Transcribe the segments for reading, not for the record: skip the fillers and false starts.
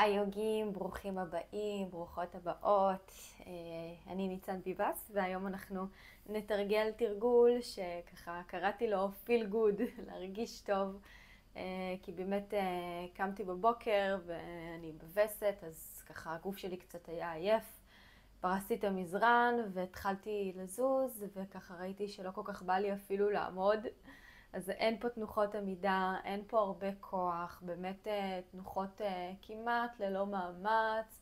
היי יוגים, ברוכים הבאים, ברוכות הבאות. אני ניצן ביבס, והיום אנחנו נתרגל תרגול שככה קראתי לו feel good, להרגיש טוב, כי באמת קמתי בבוקר ואני בווסת, אז ככה הגוף שלי קצת היה עייף. פרסתי את המזרן והתחלתי לזוז, וככה ראיתי שלא כל כך בא לי אפילו לעמוד. אז אין פה תנוחות עמידה, אין פה הרבה כוח, באמת תנוחות כמעט ללא מאמץ,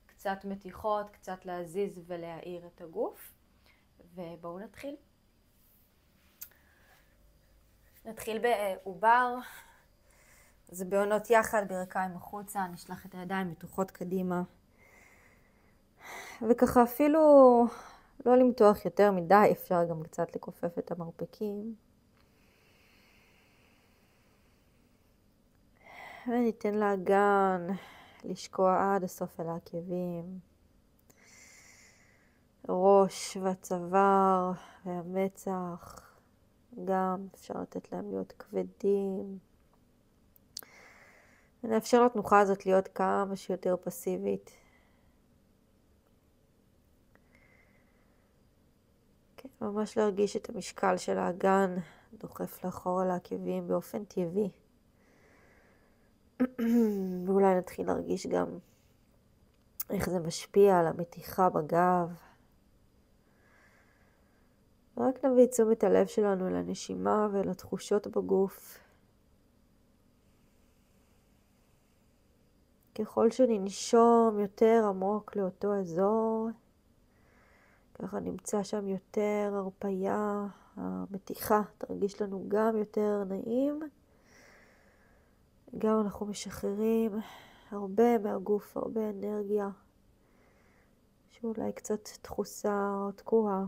קצת מתיחות, קצת להזיז ולהאיר את הגוף. ובואו נתחיל. נתחיל בעובר, זה בעונות יחד, ברכיים החוצה, נשלח את הידיים מתוחות קדימה. וככה אפילו לא למתוח יותר מדי, אפשר גם קצת לכופף את המרפקים. וניתן לאגן לשקוע עד הסוף אל העקבים. ראש והצוואר והמצח, גם אפשר לתת להם להיות כבדים. ונאפשר לתנוחה הזאת להיות כמה שיותר פסיבית. כן, ממש להרגיש את המשקל של האגן דוחף לאחור על העקבים באופן טבעי. ואולי נתחיל להרגיש גם איך זה משפיע על המתיחה בגב. רק נביא את תשומת הלב שלנו לנשימה ולתחושות בגוף. ככל שננשום יותר עמוק לאותו אזור, ככה נמצא שם יותר הרפיה, המתיחה תרגיש לנו גם יותר נעים. גם אנחנו משחררים הרבה מהגוף, הרבה אנרגיה, שאולי קצת תחוסה או תקועה.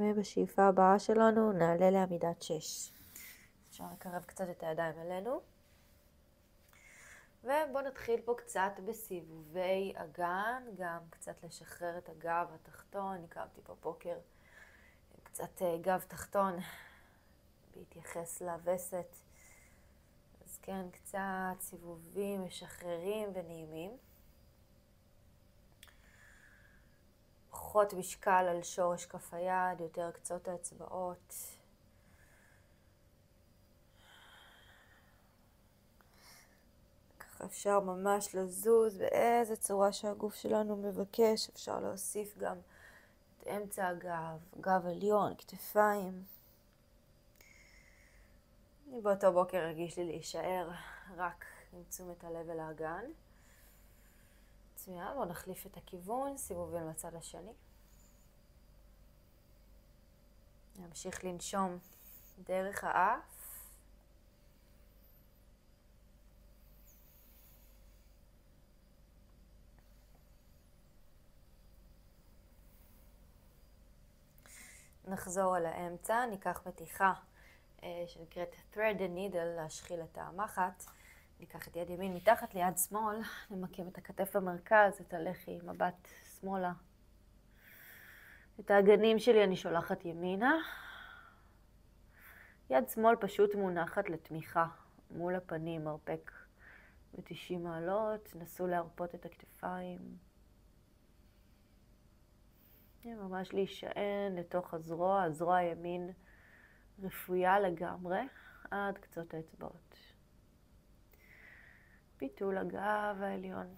ובשאיפה הבאה שלנו נעלה לעמידת 6. אפשר לקרב קצת את הידיים אלינו. ובואו נתחיל פה קצת בסיבובי אגן, גם קצת לשחרר את הגב התחתון. קמתי בבוקר עם קצת גב תחתון, בהתייחס לווסת. אז כן, קצת סיבובים משחררים ונעימים. פחות משקל על שורש כף היד, יותר קצות האצבעות. ככה אפשר ממש לזוז באיזה צורה שהגוף שלנו מבקש. אפשר להוסיף גם את אמצע הגב, גב עליון, כתפיים. אני באותו בוקר הרגיש לי להישאר רק עם תשומת הלב אל האגן. מצוין, בואו נחליף את הכיוון, סיבובים לצד השני. נמשיך לנשום דרך האף. נחזור על האמצע, ניקח מתיחה שנקראת thread the needle, להשחיל את המחט. ניקח את יד ימין מתחת ליד שמאל, נמקם את הכתף במרכז, את הלחי, מבט שמאלה. את האגנים שלי אני שולחת ימינה. יד שמאל פשוט מונחת לתמיכה מול הפנים, מרפק ב-90 מעלות. נסו להרפות את הכתפיים. ממש להישען לתוך הזרוע, הזרוע הימין רפויה לגמרי, עד קצות האצבעות. ביטול הגב העליון.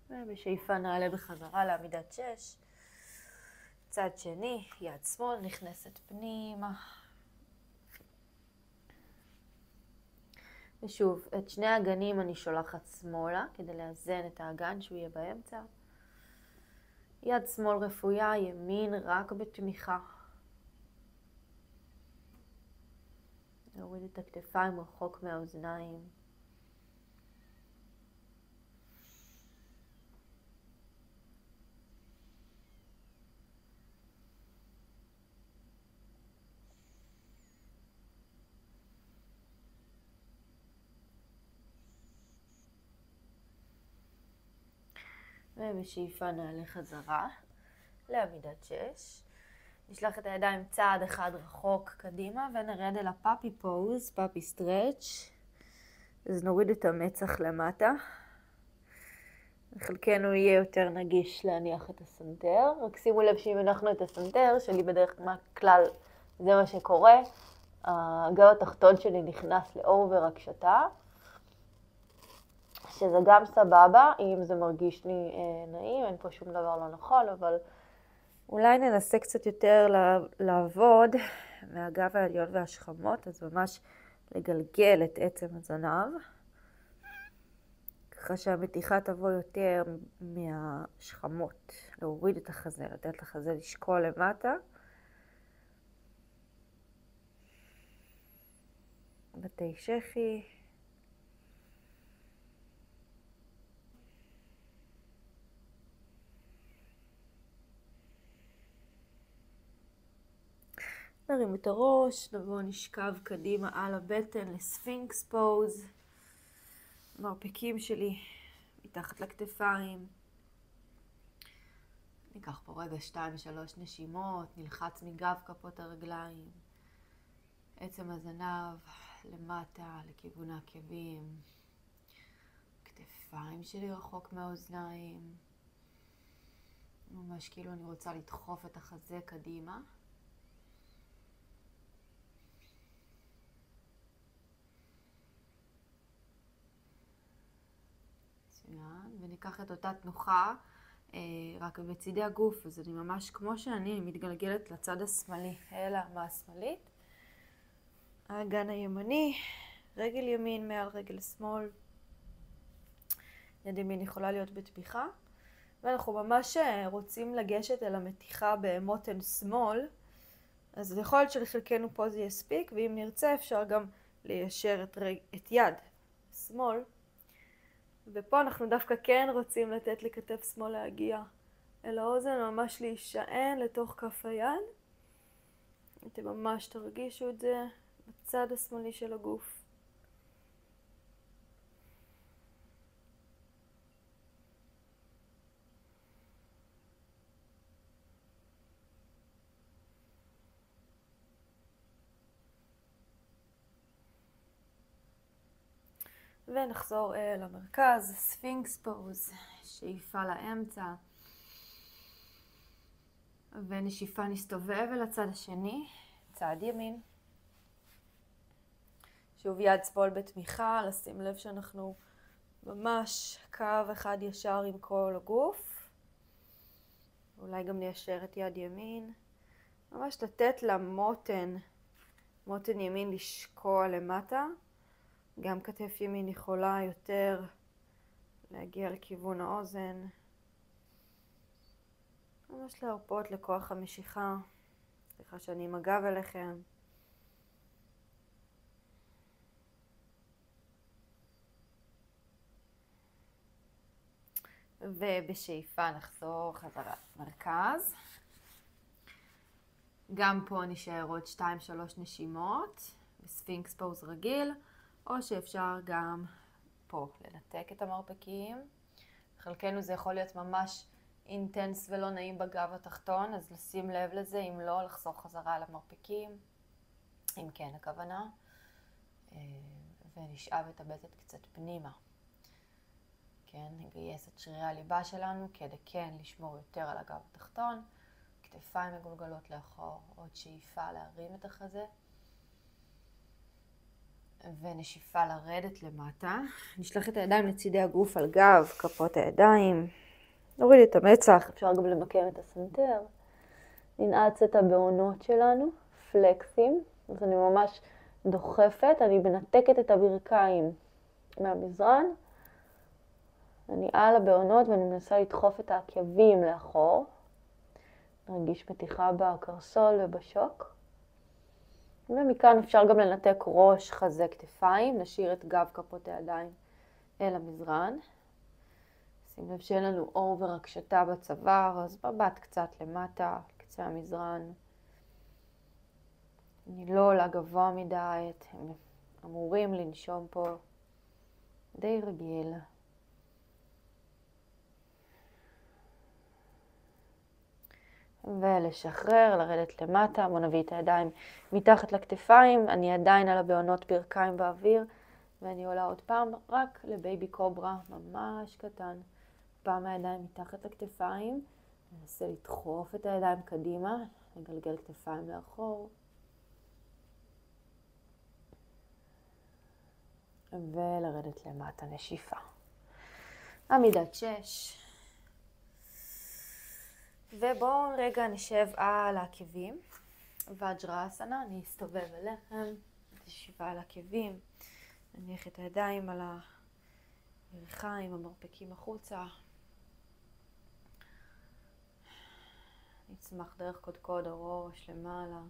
ובשאיפה נעלה בחזרה לעמידת 6. צד שני, יד שמאל נכנסת פנימה. ושוב, את שני האגנים אני שולחת שמאלה, כדי לאזן את האגן שהוא יהיה באמצע. יד שמאל רפויה, ימין רק בתמיכה. נוריד את הכתפיים רחוק מהאוזניים. ובשאיפה נעלה חזרה לעמידת 6. נשלח את הידיים צעד אחד רחוק קדימה ונרד אל הפאפי פוז, פאפי סטרץ'. אז נוריד את המצח למטה. לחלקנו יהיה יותר נגיש להניח את הסנטר. רק שימו לב שאם הנחנו את הסנטר שלי בדרך כלל זה מה שקורה. הגב התחתון שלי נכנס לאובר הקשתה. שזה גם סבבה, אם זה מרגיש לי נעים, אין פה שום דבר לא נכון, אבל אולי ננסה קצת יותר לעבוד מהגב העליון והשכמות, אז ממש לגלגל את עצם הזנב, ככה שהמתיחה תבוא יותר מהשכמות, להוריד את החזה, לתת לחזה לשקול למטה. בתי שכי. נרים את הראש, נבוא נשכב קדימה על הבטן לספינקס פוז. מרפקים שלי מתחת לכתפיים. ניקח פה רגע 2-3 נשימות, נלחץ מגב כפות הרגליים. עצם הזנב למטה לכיוון העקבים. כתפיים שלי רחוק מהאוזניים. ממש כאילו אני רוצה לדחוף את החזה קדימה. וניקח את אותה תנוחה רק בצידי הגוף, אז אני ממש כמו שאני מתגלגלת לצד השמאלי, אלא מהשמאלית. האגן הימני, רגל ימין מעל רגל שמאל. יד ימין יכולה להיות בתמיכה. ואנחנו ממש רוצים לגשת אל המתיחה במותן שמאל. אז יכול להיות שלחלקנו פה זה יספיק, ואם נרצה אפשר גם ליישר את יד שמאל. ופה אנחנו דווקא כן רוצים לתת לכתף שמאל להגיע אל האוזן, ממש להישען לתוך כף היד. אתם ממש תרגישו את זה בצד השמאלי של הגוף. ונחזור למרכז, ספינקס פוז, שאיפה לאמצע. ונשיפה נסתובב אל הצד השני, צד ימין. שוב יד שמאל בתמיכה, לשים לב שאנחנו ממש קו אחד ישר עם כל הגוף. אולי גם ניישר את יד ימין. ממש לתת למותן, מותן ימין לשקוע למטה. גם כתף ימין יכולה יותר להגיע לכיוון האוזן. ממש להרפות לכוח המשיכה. סליחה שאני עם הגב אליכם. ובשאיפה נחזור חזרה מרכז. גם פה נשאר עוד 2-3 נשימות בספינקס פוז רגיל. או שאפשר גם פה לנתק את המרפקים. חלקנו זה יכול להיות ממש אינטנס ולא נעים בגב התחתון, אז לשים לב לזה, אם לא, לחזור חזרה למרפקים, אם כן הכוונה, ונשאב את הבטן קצת פנימה. כן, נגייס את שרירי הליבה שלנו כדי כן לשמור יותר על הגב התחתון, כתפיים מגולגלות לאחור, עוד שאיפה להרים את החזה. ונשיפה לרדת למטה. נשלח את הידיים לצידי הגוף על גב, כפות הידיים. נוריד את המצח, אפשר גם למקם את הסנטר. ננעץ את הבעונות שלנו, פלקסים. אז אני ממש דוחפת, אני מנתקת את הברכיים מהמזרן. אני על הבעונות ואני מנסה לדחוף את העקבים לאחור. נרגיש מתיחה בקרסול ובשוק. ומכאן אפשר גם לנתק ראש, חזה, כתפיים. נשאיר את גב כפות הידיים אל המזרן. שים לב שאין לנו אור ורקשתה בצוואר, אז מבט קצת למטה, קצה המזרן. אני לא עולה גבוה מדי, אתם אמורים לנשום פה די רגיל. ולשחרר, לרדת למטה. בואו נביא את הידיים מתחת לכתפיים. אני עדיין על הבעונות ברכיים באוויר, ואני עולה עוד פעם רק לבייבי קוברה, ממש קטן. פעם הידיים מתחת לכתפיים. ננסה לדחוף את הידיים קדימה, לגלגל כתפיים לאחור. ולרדת למטה, נשיפה. עמידת 6. ובואו רגע נשב על העקבים. וג'ראסנה, אני אסתובב אליכם, נשיבה על העקבים. נניח את הידיים על הירכיים, המרפקים החוצה. נצמח דרך קודקוד הראש למעלה.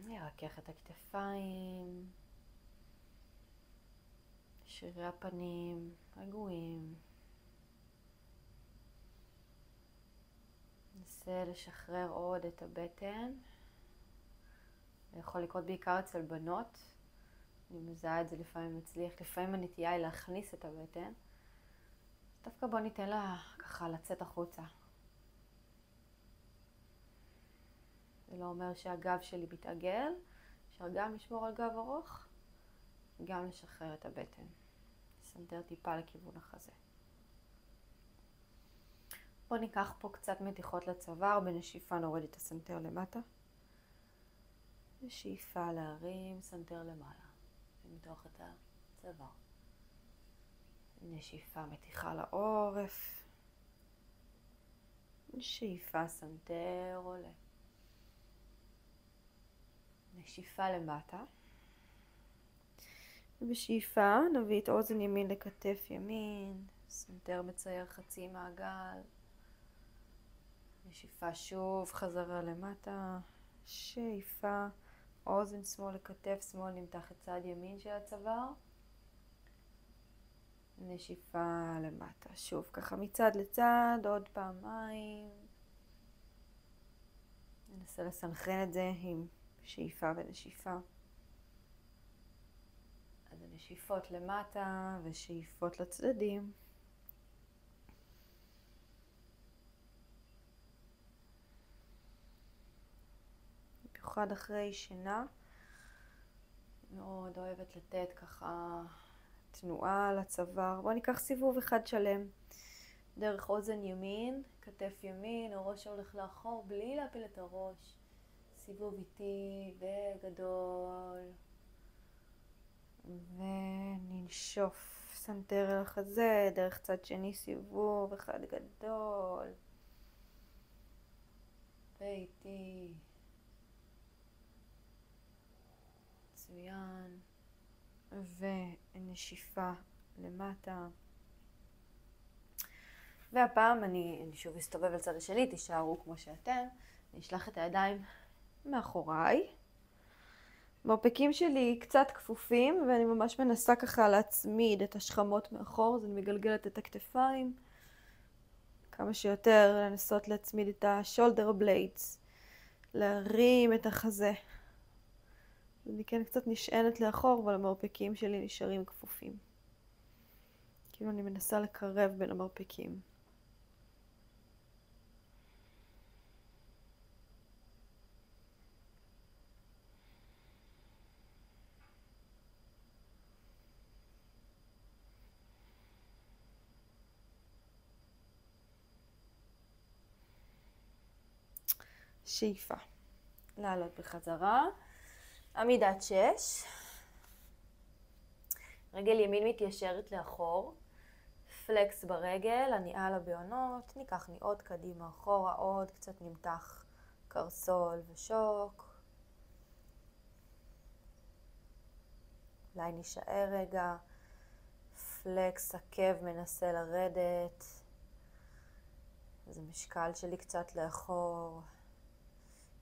נרכך את הכתפיים. שרירי הפנים רגועים. ננסה לשחרר עוד את הבטן. זה יכול לקרות בעיקר אצל בנות. אני מזהה את זה לפעמים מצליח. לפעמים הנטייה היא להכניס את הבטן. דווקא בוא ניתן לה ככה לצאת החוצה. זה לא אומר שהגב שלי מתעגל. אפשר גם לשמור על גב ארוך, גם לשחרר את הבטן. סנטר טיפה לכיוון החזה. בוא ניקח פה קצת מתיחות לצוואר. בנשיפה נוריד את הסנטר למטה. בשאיפה להרים סנטר למעלה. ומתוך את הצוואר. נשיפה מתיחה לעורף. שאיפה סנטר עולה. נשיפה למטה. ובשאיפה נביא את אוזן ימין לכתף ימין. סנטר מצייר חצי מעגל. נשיפה שוב חזרה למטה. שאיפה אוזן שמאל לכתף שמאל, נמתח את צד ימין של הצוואר. נשיפה למטה. שוב ככה מצד לצד, עוד פעמיים. ננסה לסנכרן את זה עם שאיפה ונשיפה. אז הנשיפות למטה ושאיפות לצדדים. במיוחד אחרי שינה. מאוד אוהבת לתת ככה תנועה לצוואר. בואו ניקח סיבוב אחד שלם. דרך אוזן ימין, כתף ימין, הראש הולך לאחור בלי להפיל את הראש. סיבוב איטי וגדול. וננשוף סנטר אל החזה, דרך צד שני סיבוב אחד גדול. ואיטי. מצוין. ונשיפה למטה. והפעם אני שוב אסתובב לצד השני, תישארו כמו שאתם. אני אשלח את הידיים מאחוריי. מרפקים שלי קצת כפופים, ואני ממש מנסה ככה להצמיד את השכמות מאחור, אז אני מגלגלת את הכתפיים. כמה שיותר לנסות להצמיד את השולדר בליידס, להרים את החזה. אני כן קצת נשענת לאחור, אבל המרפקים שלי נשארים כפופים. כאילו אני מנסה לקרב בין המרפקים. שאיפה. לעלות בחזרה. עמידת 6. רגל ימין מתיישרת לאחור. פלקס ברגל, אני על הבעונות. ניקח עוד קדימה אחורה, עוד קצת נמתח קרסול ושוק. אולי נשאר רגע. פלקס עקב מנסה לרדת. אז המשקל שלי קצת לאחור,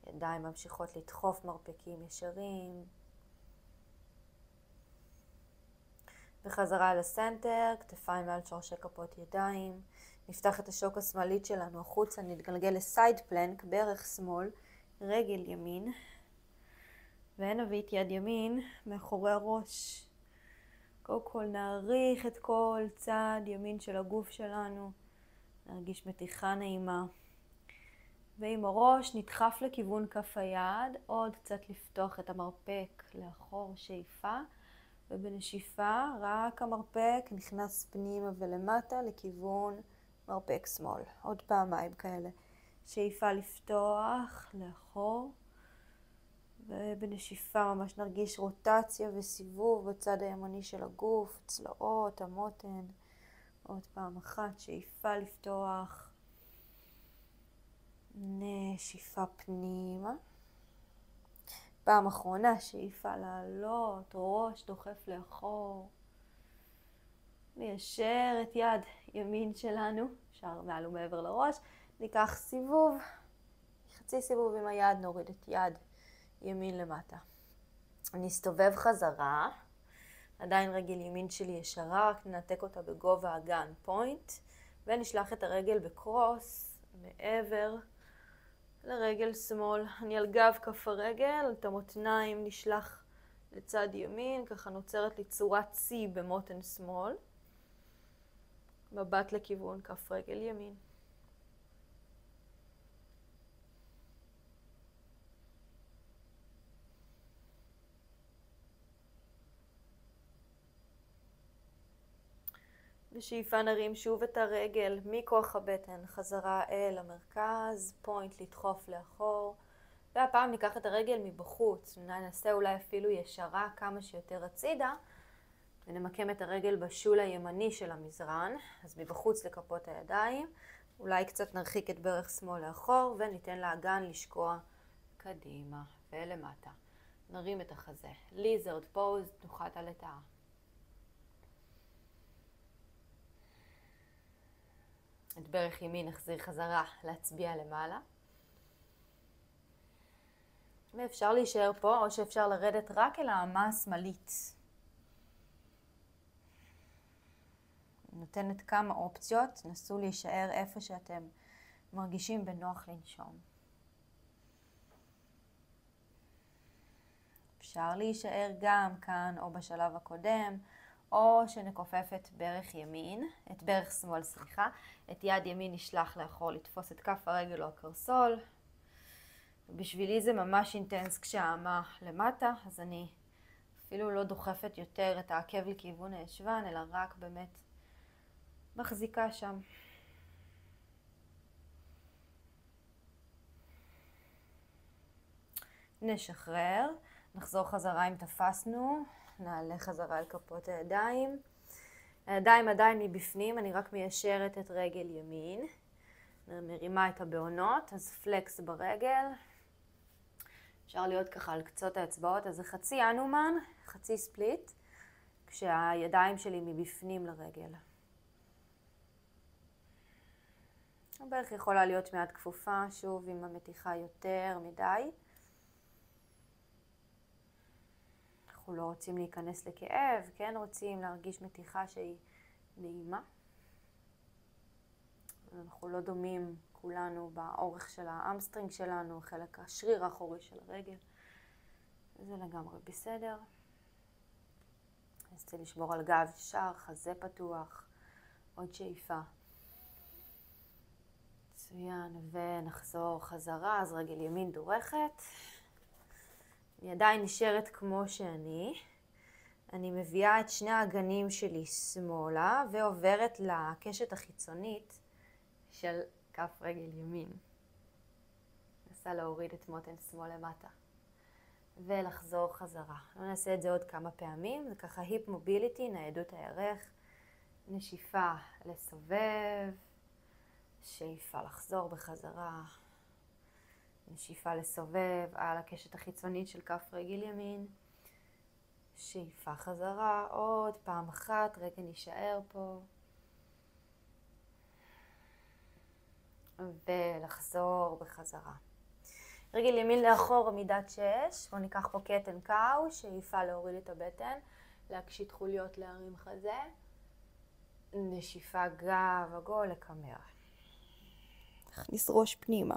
ידיים ממשיכות לדחוף מרפקים ישרים. בחזרה לסנטר, כתפיים מעל שורשי כפות ידיים. נפתח את השוק השמאלית שלנו החוצה, נתגלגל לסייד פלנק, ברך שמאל, רגל ימין. ונביא את יד ימין מאחורי הראש. קודם כל נעריך את כל צד ימין של הגוף שלנו. נרגיש מתיחה נעימה. ועם הראש נדחף לכיוון כף היד, עוד קצת לפתוח את המרפק לאחור, שאיפה. ובנשיפה רק המרפק נכנס פנימה ולמטה לכיוון מרפק שמאל. עוד פעמיים כאלה. שאיפה לפתוח לאחור. ובנשיפה ממש נרגיש רוטציה וסיבוב בצד הימני של הגוף, צלעות, המותן. עוד פעם אחת, שאיפה לפתוח. נשיפה פנימה. פעם אחרונה, שאיפה לעלות, ראש דוחף לאחור. ניישר את יד ימין שלנו, אפשר מעל ומעבר לראש. ניקח סיבוב, חצי סיבוב עם היד, נוריד את יד ימין למטה. נסתובב חזרה, עדיין רגל ימין שלי ישרה, רק ננתק אותה בגובה הגן, פוינט, ונשלח את הרגל בקרוס מעבר לרגל שמאל. אני על גב כף הרגל, את המותניים נשלח לצד ימין, ככה נוצרת לי צורת C במותן שמאל. מבט לכיוון כף רגל ימין. בשאיפה נרים שוב את הרגל מכוח הבטן חזרה אל המרכז, פוינט לדחוף לאחור. והפעם ניקח את הרגל מבחוץ, ננסה אולי אפילו ישרה כמה שיותר הצידה, ונמקם את הרגל בשול הימני של המזרן, אז מבחוץ לכפות הידיים, אולי קצת נרחיק את ברך שמאל לאחור, וניתן לאגן לשקוע קדימה ולמטה. נרים את החזה. ליזרד פוז, תנוחת הלטאה. את ברך ימין נחזיר חזרה להצביע למעלה. ואפשר להישאר פה, או שאפשר לרדת רק אל האמה השמאלית. נותנת כמה אופציות, נסו להישאר איפה שאתם מרגישים בנוח לנשום. אפשר להישאר גם כאן או בשלב הקודם, או שנכופף את ברך ימין, את ברך שמאל, סליחה. את יד ימין נשלח לאחור לתפוס את כף הרגל או הקרסול. בשבילי זה ממש אינטנס כשהאמה למטה, אז אני אפילו לא דוחפת יותר את העקב לכיוון הישבן, אלא רק באמת מחזיקה שם. נשחרר, נחזור חזרה אם תפסנו, נעלה חזרה אל כפות הידיים. הידיים עדיין מבפנים, אני רק מיישרת את רגל ימין. מרימה את הבעונות, אז פלקס ברגל. אפשר להיות ככה על קצות האצבעות, אז זה חצי אנומן, חצי ספליט, כשהידיים שלי מבפנים לרגל. הברך יכולה להיות מעט כפופה, שוב עם המתיחה יותר מדי. אנחנו לא רוצים להיכנס לכאב, כן רוצים להרגיש מתיחה שהיא נעימה. אנחנו לא דומים כולנו באורך של האמסטרינג שלנו, חלק השריר האחורי של הרגל. זה לגמרי בסדר. ננסה לשמור על גב ישר, חזה פתוח, עוד שאיפה. מצוין, ונחזור חזרה, אז רגל ימין דורכת. אני עדיין נשארת כמו שאני. אני מביאה את שני האגנים שלי שמאלה ועוברת לקשת החיצונית של כף רגל ימין. נסה להוריד את מותן שמאל למטה. ולחזור חזרה. נעשה את זה עוד כמה פעמים. זה ככה היפ מוביליטי, ניידות הירך. נשיפה לסובב. שאיפה לחזור בחזרה. נשיפה לסובב על הקשת החיצונית של כף רגל ימין. שאיפה חזרה, עוד פעם אחת, רגע נשאר פה. ולחזור בחזרה. רגל ימין לאחור עמידת 6, בואו ניקח פה קטן קאו, שאיפה להוריד את הבטן, להקשיט חוליות להרים חזה, נשיפה גב עגול לקמר. נכניס ראש פנימה,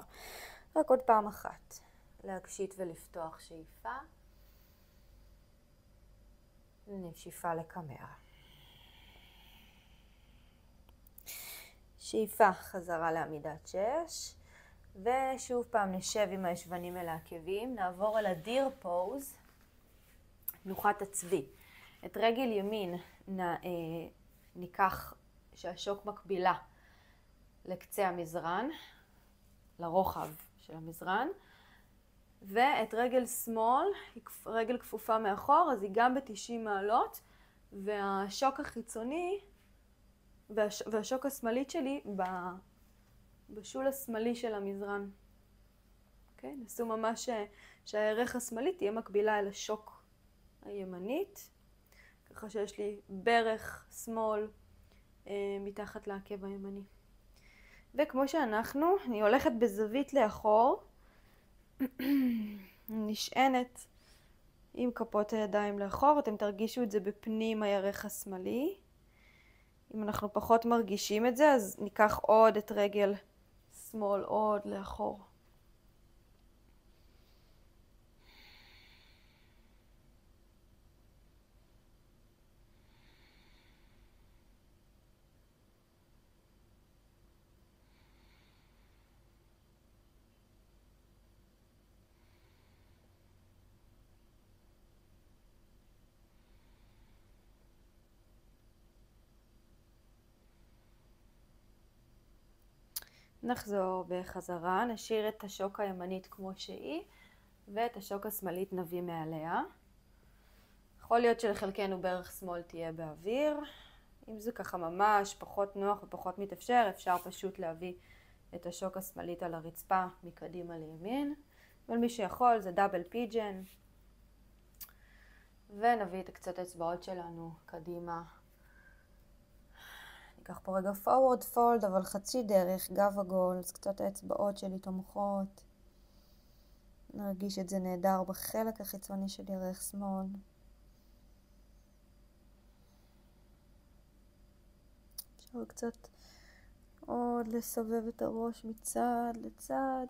רק עוד פעם אחת, להקשיט ולפתוח שאיפה, נשיפה לקמר. שאיפה חזרה לעמידת 6, ושוב פעם נשב עם הישבנים אל העקבים, נעבור אל הדיר פוז, תנוחת הצבי. את רגל ימין ניקח שהשוק מקבילה לקצה המזרן, לרוחב של המזרן, ואת רגל שמאל, רגל כפופה מאחור, אז היא גם ב-90 מעלות, והשוק החיצוני והשוק השמאלית שלי בשול השמאלי של המזרן. אוקיי? נסו ממש שהערך השמאלית תהיה מקבילה אל השוק הימנית, ככה שיש לי ברך שמאל מתחת לעקב הימני. וכמו שאנחנו, אני הולכת בזווית לאחור, נשענת עם כפות הידיים לאחור, אתם תרגישו את זה בפנים הירך השמאלי. אם אנחנו פחות מרגישים את זה, אז ניקח עוד את רגל שמאל עוד לאחור. נחזור בחזרה, נשאיר את השוק הימנית כמו שהיא, ואת השוק השמאלית נביא מעליה. יכול להיות שלחלקנו ברך שמאל תהיה באוויר. אם זה ככה ממש פחות נוח ופחות מתאפשר, אפשר פשוט להביא את השוק השמאלית על הרצפה מקדימה לימין. אבל מי שיכול זה דאבל פיג'ן. ונביא את קצות האצבעות שלנו קדימה. ניקח פה רגע forward fold, אבל חצי דרך, גב עגול, אז קצות האצבעות שלי תומכות. נרגיש את זה נהדר בחלק החיצוני של ירך שמאל. אפשר קצת עוד לסובב את הראש מצד לצד.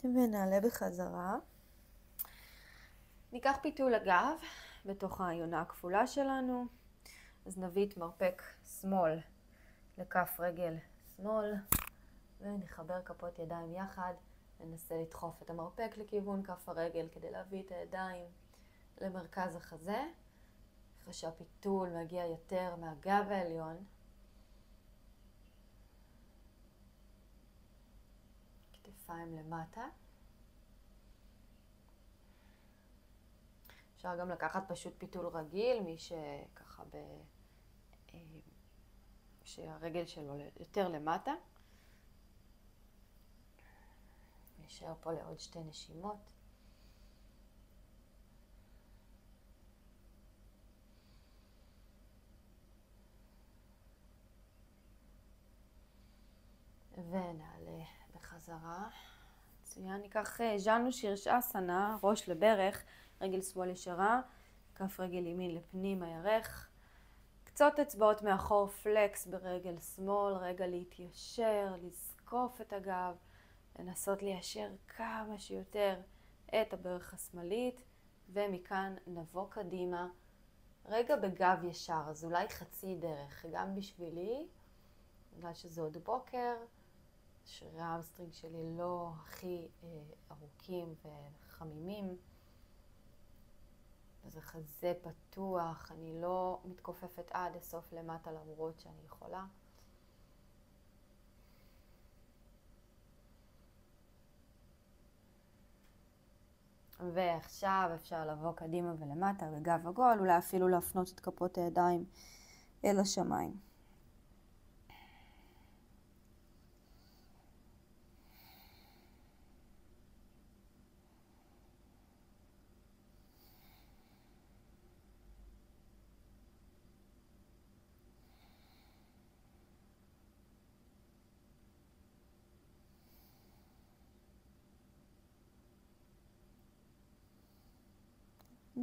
ונעלה בחזרה. ניקח פיתול הגב בתוך היונה הכפולה שלנו. אז נביא את מרפק שמאל לכף רגל שמאל, ונחבר כפות ידיים יחד. ננסה לדחוף את המרפק לכיוון כף הרגל כדי להביא את הידיים למרכז החזה, אחרי שהפיתול מגיע יותר מהגב העליון. כתפיים למטה. אפשר גם לקחת פשוט פיתול רגיל, מי שככה שהרגל שלו יותר למטה. נשאר פה לעוד 2 נשימות. ונעלה בחזרה. מצוין, ניקח ז'אנו שירשאסנה, ראש לברך, רגל שמאל ישרה, כף רגל ימין לפנים הירך. קצות אצבעות מאחור, פלקס ברגל שמאל, רגע להתיישר, לזקוף את הגב, לנסות ליישר כמה שיותר את הברך השמאלית, ומכאן נבוא קדימה, רגע בגב ישר, אז אולי חצי דרך, גם בשבילי, בגלל שזה עוד בוקר, שרירי האמסטרינג שלי לא הכי ארוכים וחמימים, זה חזה פתוח, אני לא מתכופפת עד הסוף למטה למרות שאני יכולה. ועכשיו אפשר לבוא קדימה ולמטה בגב עגול, אולי אפילו להפנות את כפות הידיים אל השמיים.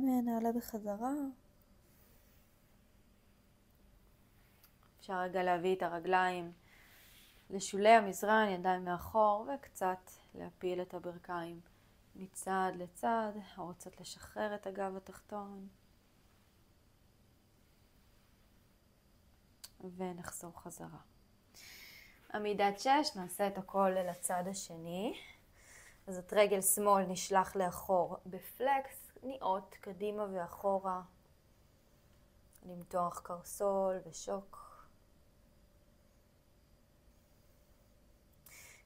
ונעלה בחזרה. אפשר רגע להביא את הרגליים לשולי המזרן, ידיים מאחור, וקצת להפיל את הברכיים מצד לצד, או קצת לשחרר את הגב התחתון. ונחזור חזרה. עמידת 6, נעשה את הכל לצד השני. אז את רגל שמאל נשלח לאחור בפלקס, ניעות קדימה ואחורה. למתוח קרסול ושוק.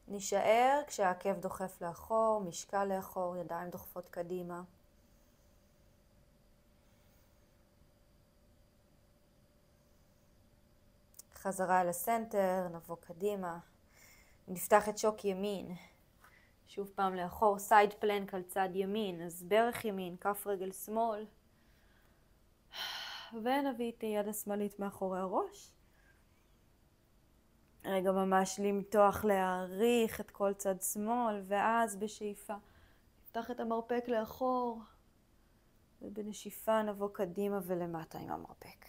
נשאר כשהעקב דוחף לאחור, משקל לאחור, ידיים דוחפות קדימה. חזרה אל הסנטר, נבוא קדימה. נפתח את שוק ימין. שוב פעם לאחור, סייד פלנק על צד ימין, אז ברך ימין, כף רגל שמאל. ונביא את היד השמאלית מאחורי הראש. רגע ממש למתוח, להעריך את כל צד שמאל, ואז בשאיפה נפתח את המרפק לאחור, ובנשיפה נבוא קדימה ולמטה עם המרפק.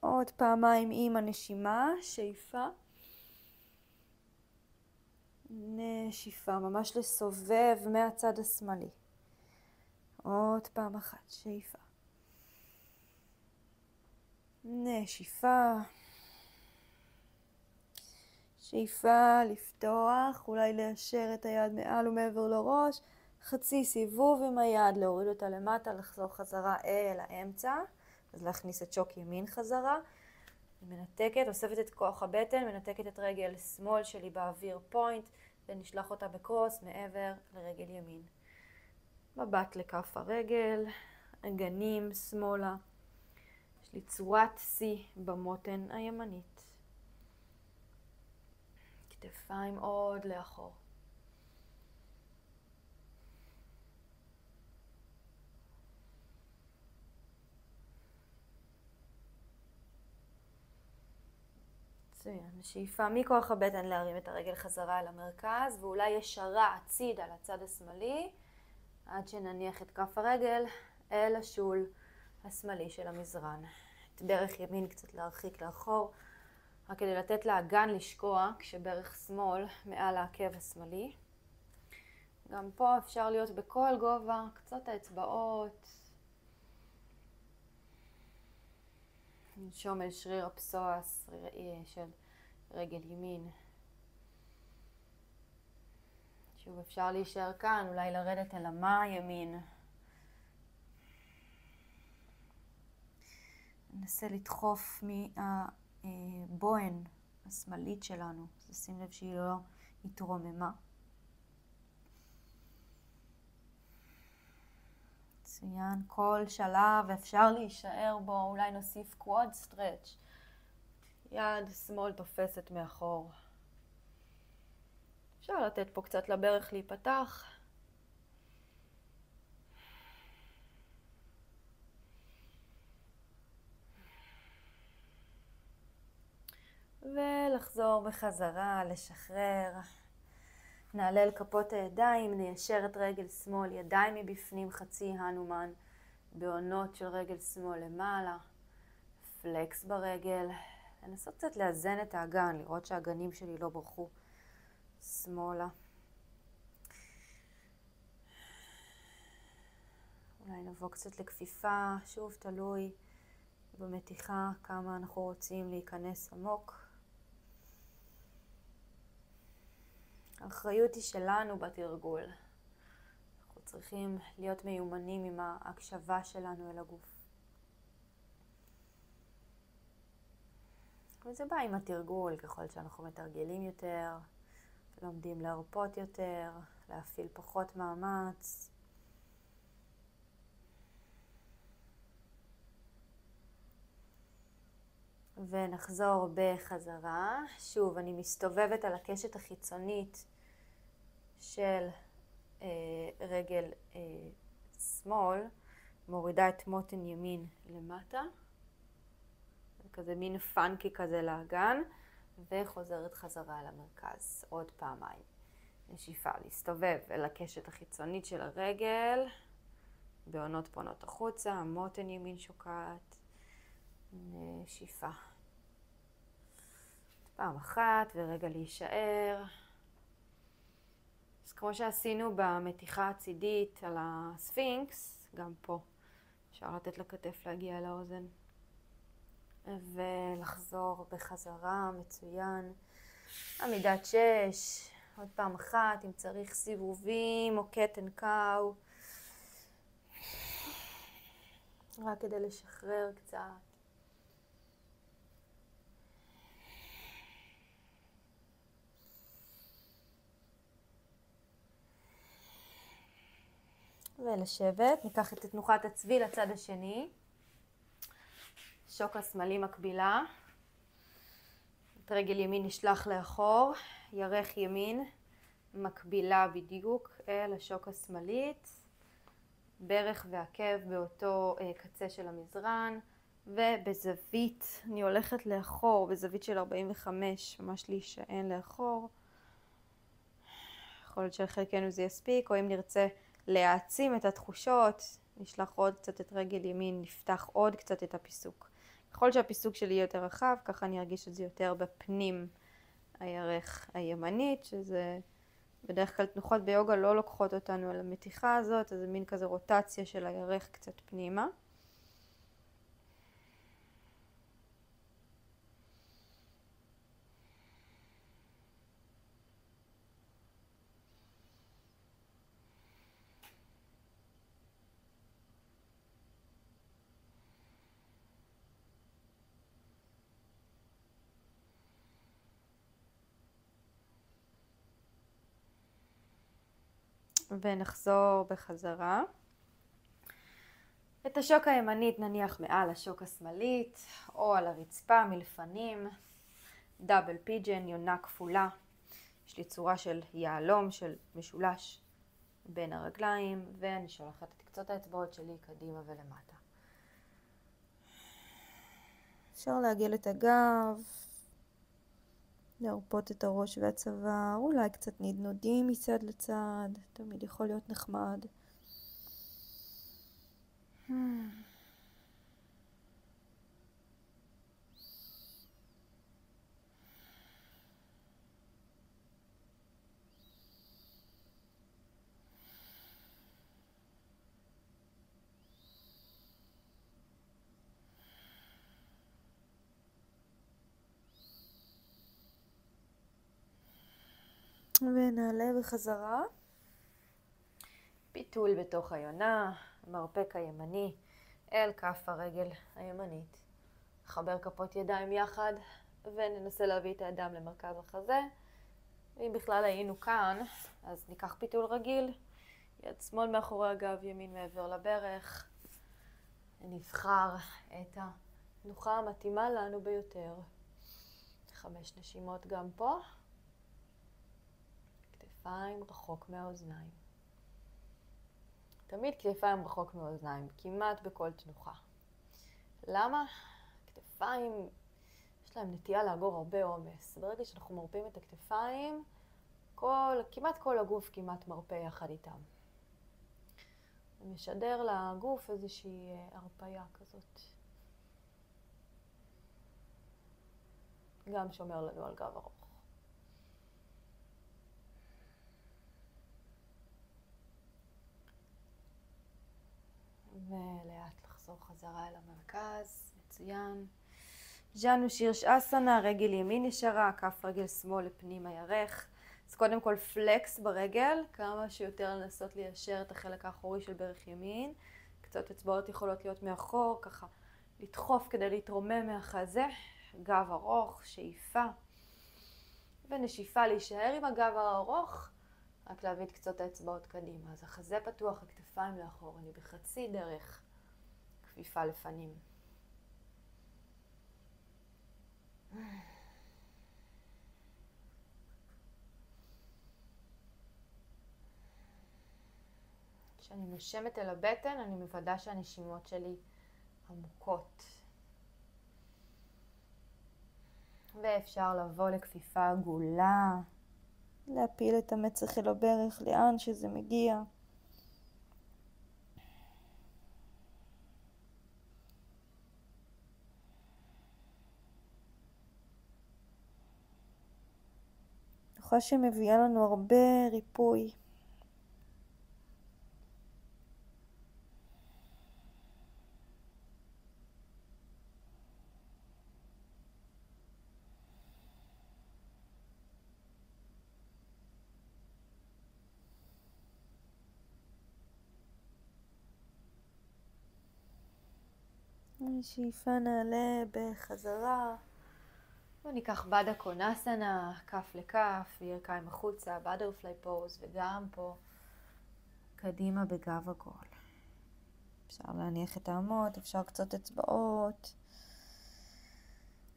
עוד פעמיים עם הנשימה, שאיפה. נשיפה, ממש לסובב מהצד השמאלי. עוד פעם אחת, שאיפה. נשיפה. שאיפה, לפתוח, אולי ליישר את היד מעל ומעבר לראש. חצי סיבוב עם היד, להוריד אותה למטה, לחזור חזרה אל האמצע. אז להכניס את שוק ימין חזרה. מנתקת, אוספת את כוח הבטן, מנתקת את רגל שמאל שלי באוויר פוינט, ונשלח אותה בקרוס מעבר לרגל ימין. מבט לכף הרגל, אגנים שמאלה. יש לי צורת C במותן הימנית. כתפיים עוד לאחור. מצוין. שאיפה מכוח הבטן להרים את הרגל חזרה אל המרכז, ואולי ישרה הצידה לצד השמאלי, עד שנניח את כף הרגל אל השול השמאלי של המזרן. את ברך ימין קצת להרחיק לאחור, רק כדי לתת לאגן לשקוע כשברך שמאל מעל העקב השמאלי. גם פה אפשר להיות בכל גובה, קצות האצבעות. ננשום אל שריר הפסואס של רגל ימין. שוב אפשר להישאר כאן, אולי לרדת אל המה ימין. ננסה לדחוף מהבוהן השמאלית שלנו. אז שים לב שהיא לא התרוממה. מצוין, כל שלב אפשר להישאר בו, אולי נוסיף קוואד סטרץ'. יד שמאל תופסת מאחור. אפשר לתת פה קצת לברך להיפתח. ולחזור בחזרה, לשחרר. נעלה אל כפות הידיים, ניישר את רגל שמאל, ידיים מבפנים, חצי הנומן, בעונות של רגל שמאל למעלה, פלקס ברגל. לנסות קצת לאזן את האגן, לראות שהאגנים שלי לא ברחו שמאלה. אולי נבוא קצת לכפיפה, שוב תלוי במתיחה כמה אנחנו רוצים להיכנס עמוק. האחריות היא שלנו בתרגול. אנחנו צריכים להיות מיומנים עם ההקשבה שלנו אל הגוף. וזה בא עם התרגול, ככל שאנחנו מתרגלים יותר, לומדים להרפות יותר, להפעיל פחות מאמץ. ונחזור בחזרה. שוב, אני מסתובבת על הקשת החיצונית של רגל שמאל, מורידה את מותן ימין למטה, כזה מין פאנקי כזה לאגן, וחוזרת חזרה למרכז עוד פעמיים. נשיפה, להסתובב אל הקשת החיצונית של הרגל, בעונות פונות החוצה, המותן ימין שוקעת, נשיפה. פעם אחת ורגע להישאר. אז כמו שעשינו במתיחה הצידית על הספינקס, גם פה אפשר לתת לכתף להגיע לאוזן. ולחזור בחזרה, מצוין. עמידת 6, עוד פעם אחת, אם צריך סיבובים או קטן קאו. רק כדי לשחרר קצת. ולשבת, ניקח את תנוחת הצבי לצד השני. שוק השמאלי מקבילה. את רגל ימין נשלח לאחור, ירך ימין מקבילה בדיוק אל השוק השמאלית. ברך ועקב באותו קצה של המזרן, ובזווית, אני הולכת לאחור, בזווית של 45, ממש להישען לאחור. יכול להיות שלחלקנו זה יספיק, או אם נרצה להעצים את התחושות, נשלח עוד קצת את רגל ימין, נפתח עוד קצת את הפיסוק. ככל שהפיסוק שלי יותר רחב, ככה אני ארגיש את זה יותר בפנים הירך הימנית, שזה בדרך כלל תנוחות ביוגה לא לוקחות אותנו על המתיחה הזאת, אז זה מין כזה רוטציה של הירך קצת פנימה. ונחזור בחזרה. את השוק הימנית נניח מעל השוק השמאלית, או על הרצפה מלפנים, דאבל פיג'ן, יונה כפולה. יש לי צורה של יעלום, של משולש בין הרגליים, ואני שולחת את קצות האצבעות שלי קדימה ולמטה. אפשר להגיל את הגב, להרפות את הראש והצוואר, אולי קצת נדנודים מצד לצד, תמיד יכול להיות נחמד. ונעלה בחזרה. פיתול בתוך היונה, המרפק הימני אל כף הרגל הימנית. נחבר כפות ידיים יחד וננסה להביא את הידיים למרכז החזה. ואם בכלל היינו כאן, אז ניקח פיתול רגיל, יד שמאל מאחורי הגב, ימין מעבר לברך. ונבחר את התנוחה המתאימה לנו ביותר. 5 נשימות גם פה. כתפיים רחוק מהאוזניים. תמיד כתפיים רחוק מהאוזניים, כמעט בכל תנוחה. למה? כתפיים, יש להם נטייה לאגור הרבה עומס. ברגע שאנחנו מרפים את הכתפיים, כמעט כל הגוף כמעט מרפא יחד איתם. זה משדר לגוף איזושהי הרפיה כזאת. גם שומר לנו על גב ארוך. ולאט לחזור חזרה אל המרכז, מצוין. ז'אנו שירשאסנה, רגל ימין ישרה, כף רגל שמאל לפנים הירך. אז קודם כל פלקס ברגל, כמה שיותר לנסות ליישר את החלק האחורי של ברך ימין. קצת אצבעות יכולות להיות מאחור, ככה לדחוף כדי להתרומם מהחזה. גב ארוך, שאיפה. ונשיפה להישאר עם הגב הארוך, רק להביא את קצות האצבעות קדימה. אז החזה פתוח, הכתפיים לאחור, אני בחצי דרך, כפיפה לפנים. כשאני נושמת אל הבטן, אני מוודא שהנשימות שלי עמוקות. ואפשר לבוא לכפיפה עגולה, להפיל את המצח אל הברך לאן שזה מגיע. בטוחה שמביאה לנו הרבה ריפוי. שאיפה נעלה בחזרה. וניקח בדה קונסנה, כף לכף, ירכיים החוצה, בטרפליי פוז, וגם פה קדימה בגב עגול. אפשר להניח את העמוד, אפשר קצת אצבעות.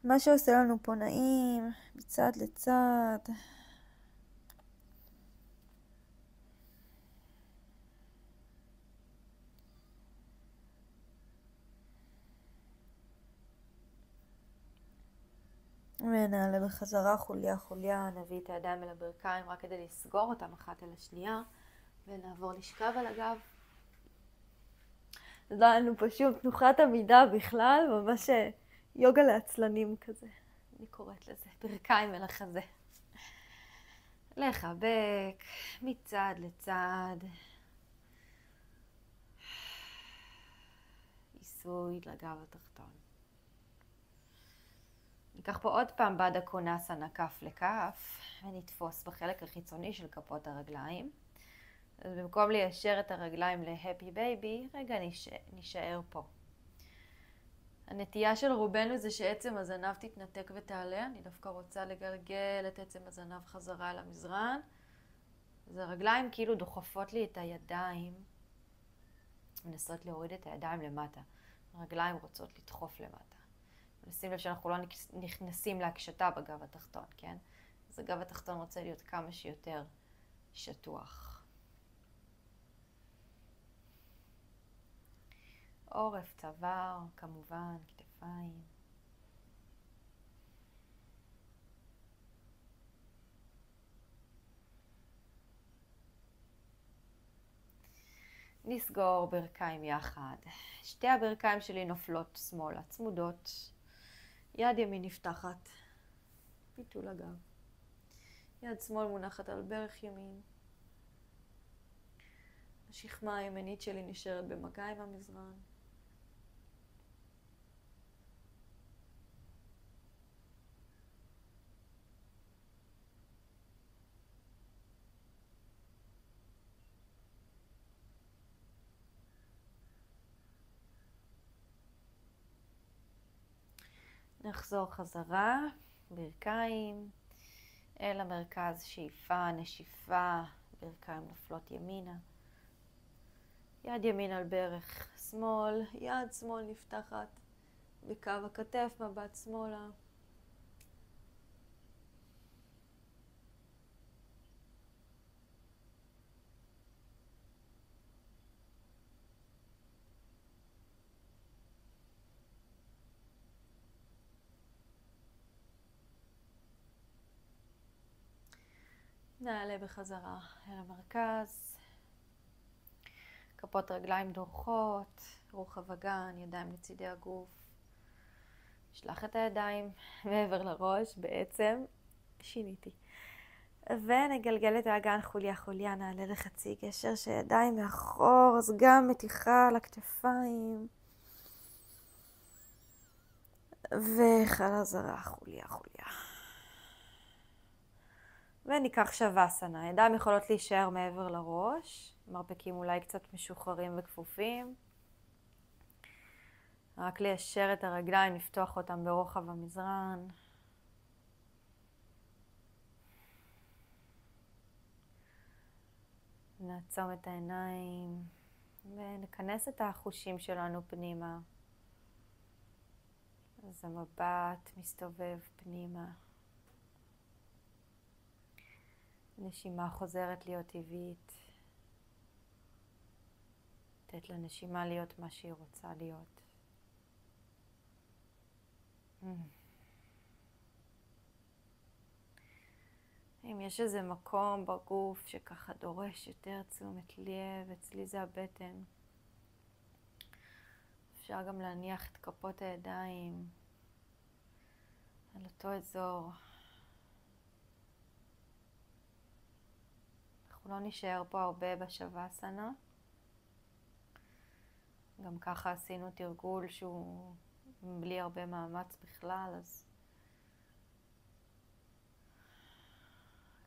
מה שעושה לנו פה נעים, מצד לצד. ונעלה בחזרה חוליה חוליה, נביא את הידיים אל הברכיים רק כדי לסגור אותם אחת אל השנייה, ונעבור לשכב על הגב. אז לא לנו פשוט תנוחת עמידה בכלל, ממש יוגה לעצלנים כזה, אני קוראת לזה, ברכיים אל החזה. לחבק מצד לצד, עיסוי לגב התחתון. ניקח פה עוד פעם בדה קונסנה, כף לכף, ונתפוס בחלק החיצוני של כפות הרגליים. אז במקום ליישר את הרגליים להפי בייבי, רגע נשאר פה. הנטייה של רובנו זה שעצם הזנב תתנתק ותעלה. אני דווקא רוצה לגלגל את עצם הזנב חזרה אל המזרן. אז הרגליים כאילו דוחפות לי את הידיים. מנסות להוריד את הידיים למטה. הרגליים רוצות לדחוף למטה. נשים לב שאנחנו לא נכנסים להקשתה בגב התחתון, כן? אז הגב התחתון רוצה להיות כמה שיותר שטוח. עורף, צוואר, כמובן, כתפיים. נסגור ברכיים יחד. שתי הברכיים שלי נופלות שמאלה, צמודות. יד ימין נפתחת, פיתול הגב. יד שמאל מונחת על ברך ימין. השכמה הימנית שלי נשארת במגע עם המזרן. נחזור חזרה, ברכיים, אל המרכז, שאיפה, נשיפה, ברכיים נופלות ימינה. יד ימין על ברך שמאל, יד שמאל נפתחת בקו הכתף, מבט שמאלה. נעלה בחזרה אל המרכז. כפות רגליים דורכות, רוחב אגן, ידיים לצידי הגוף. שלח את הידיים מעבר לראש, בעצם שיניתי. ונגלגל את האגן חוליה חוליה, נעלה לחצי גשר שידיים מאחור, אז גם מתיחה על הכתפיים. וחזרה חוליה חוליה. וניקח שווסנה, ידיים יכולות להישאר מעבר לראש, מרפקים אולי קצת משוחררים וכפופים. רק ליישר את הרגליים, לפתוח אותם ברוחב המזרן. נעצום את העיניים ונכנס את החושים שלנו פנימה. אז המבט מסתובב פנימה. נשימה חוזרת להיות טבעית. לתת לנשימה להיות מה שהיא רוצה להיות. אם יש איזה מקום בגוף שככה דורש יותר תשומת לב, אצלי זה הבטן. אפשר גם להניח את כפות הידיים על אותו אזור. אנחנו לא נשאר פה הרבה בשוואסנה. גם ככה עשינו תרגול שהוא בלי הרבה מאמץ בכלל, אז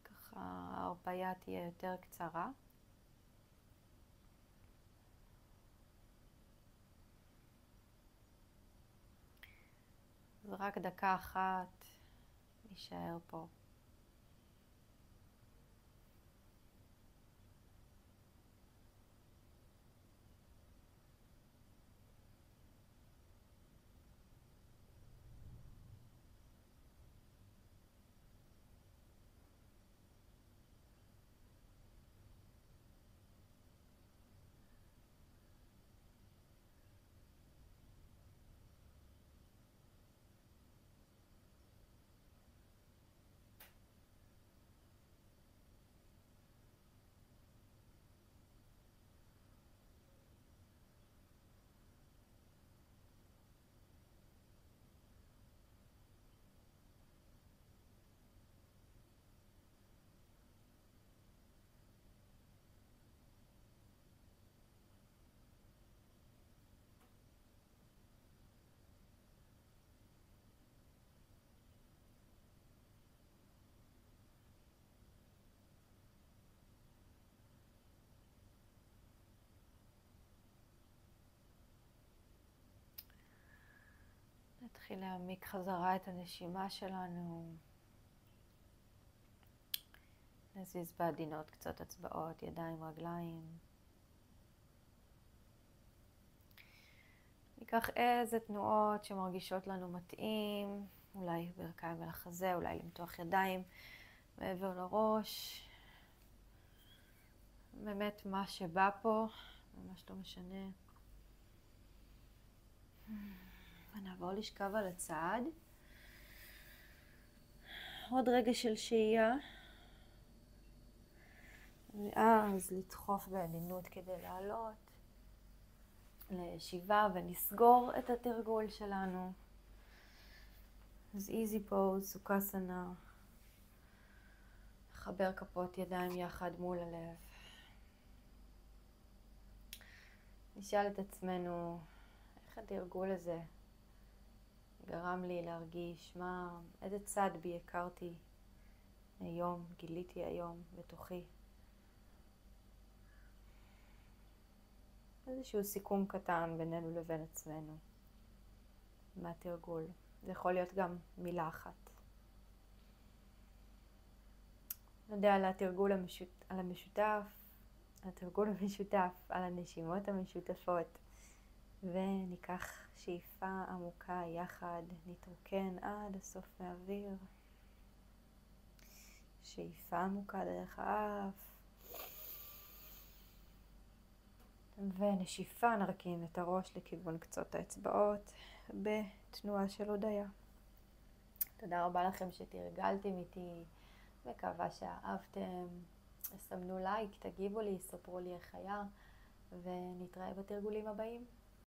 ככה ההרפאיה תהיה יותר קצרה. אז רק דקה אחת נשאר פה. נתחיל להעמיק חזרה את הנשימה שלנו. נזיז בעדינות קצת אצבעות, ידיים, רגליים. ניקח איזה תנועות שמרגישות לנו מתאים, אולי ברכיים אל החזה, אולי למתוח ידיים מעבר לראש. באמת מה שבא פה, ממש לא משנה. ונעבור לשכב על הצד. עוד רגע של שהייה. ואז לדחוף בעדינות כדי לעלות לישיבה ונסגור את התרגול שלנו. אז איזי פוז, סוכסנה. לחבר כפות ידיים יחד מול הלב. נשאל את עצמנו איך התרגול הזה גרם לי להרגיש, איזה צד בי הכרתי היום, גיליתי היום בתוכי. איזשהו סיכום קטן בינינו לבין עצמנו מהתרגול. זה יכול להיות גם מילה אחת. נדע על התרגול המשותף, על הנשימות המשותפות, וניקח שאיפה עמוקה יחד, נתרוקן עד הסוף מהאוויר. שאיפה עמוקה דרך האף. ונשיפה, נרכין את הראש לכיוון קצות האצבעות בתנועה של הודיה. תודה רבה לכם שתרגלתם איתי, מקווה שאהבתם. סמנו לייק, תגיבו לי, ספרו לי איך היה, ונתראה בתרגולים הבאים.